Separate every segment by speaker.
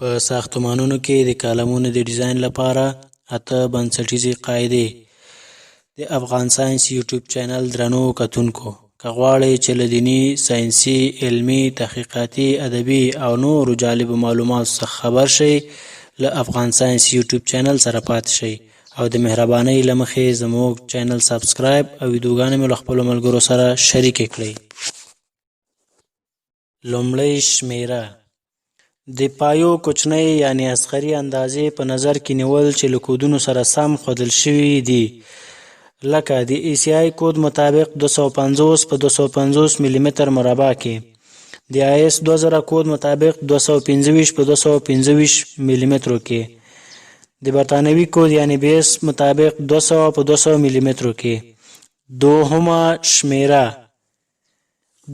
Speaker 1: په ساختمانونو کې د کالمونو د ډیزاین لپاره 8 بنسټیزې قاعدې. د افغان ساینس یوټیوب چینل درنو کتونکو، که غواړئ چې له دیني، ساینسي، علمي، تحقیقاتي، ادبي او نورو جالبو معلوماتو څخه خبر شئ، له افغان ساینس یوټیوب چینل سره پاتې شئ او د مهربانۍ له مخې زموږ چینل سبسکرایب او ویډیوګانې مو له خپلو ملګرو سره شریکې کړئ. لومړی شمیره: د پایو کوچنۍ یعنې اصغري اندازې په نظر کې نیول چې له کودونو سره سم ښودل شوي دي، لکه د ECI کود مطابق 250 په 250 ملي متر مربع کې، د IS 2000 کود مطابق 225 په 225 ملي مترو کې، د برتانوي کود یعنې BS مطابق 200 په 200 ملي مترو کې. دوهمه شمیره: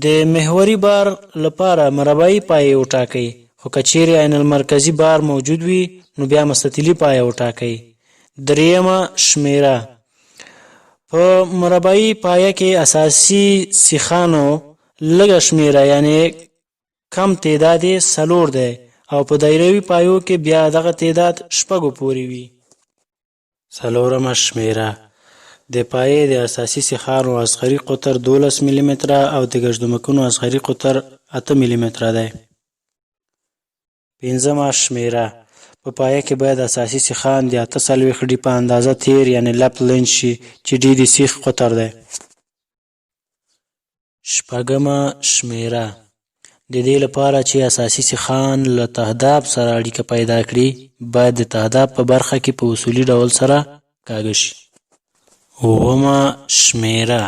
Speaker 1: د محوري بار لپاره مربعي پایې وټاکئ، خو که چیرې عین المرکزي بار موجود وي نو بیا مستطیلي پایه وټاکئ. دریمه شمیره: په مربعي پایه کې اساسي سیخانو لږه شمیره یعنې کم تعداد یې 4 دی او په دایروي پایو کې بیا دغه تعداد 6 پورې وي. څلورمه شمیره: د پایې د اساسي سیخانو اصغري قطر 12 ملي متره او د ګژدمکونو اصغري قطر 8 ملي متره دی. پنځمه شمیره: په پایه کې باید اساسي سیخان د 48 ډي په اندازه تیر یعنې لپ لینچ شي چې ډي د سیخ قطر دی. شپږمه شمیره: د دې لپاره چې اساسي سیخان له تهداب سره اړیکه پیدا کړي باید د تهداب په برخه کې په اصولي ډول سره کاږه شي. اوومه شمیره: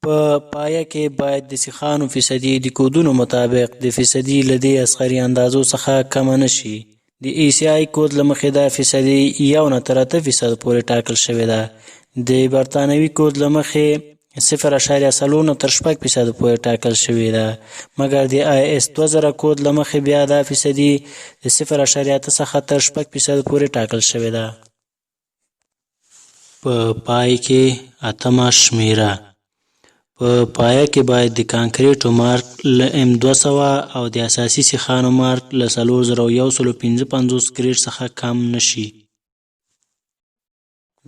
Speaker 1: په پایه کې باید د سیخانو فیصدي د کودونو مطابق د فیصدي له دې اصغري اندازو څخه کمه نه شي. د ECI کود له مخې دا فیصدي 1 نه تر 8% پورې ټاکل شوې ده. د برتانوي کود له مخې 0.4 نه تر 6% پورې ټاکل شوې ده، مګر د IS 2000 کود له مخې بیا دا فیصدي د 0.8 څخه تر 6% پورې ټاکل شوې ده. په پای کې اتمه شمیره: په پایه کې باید د کانکریټو مارک له M200 او د اساسي سیخانو مارک له 4155 ګریډ څخه کم نشي.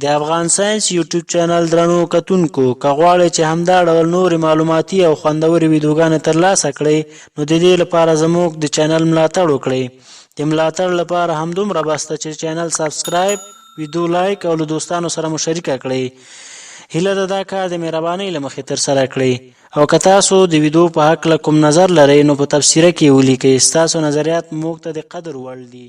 Speaker 1: د افغان ساینس یوټیوب چینل درنو کتونکو، که غواړئ چې همدا ډول نورې معلوماتي او خوندورې ویډیوګانې ترلاسه کړئ نو د دې لپاره زموږ د چینل ملاتړ وکړئ. د ملاتړ لپاره همدومره بس ده چې چینل سبسکرایب، ویډیو لایک او له دوستانو سره مو شریکه کړئ. هیله ده دا کار د مهربانۍ له مخې ترسره کړئ او که تاسو د ویډیو په هکله کوم نظر لرئ نو په تبصره کې ولیکئ. ستاسو نظریات موږ ته د قدر وړ دي.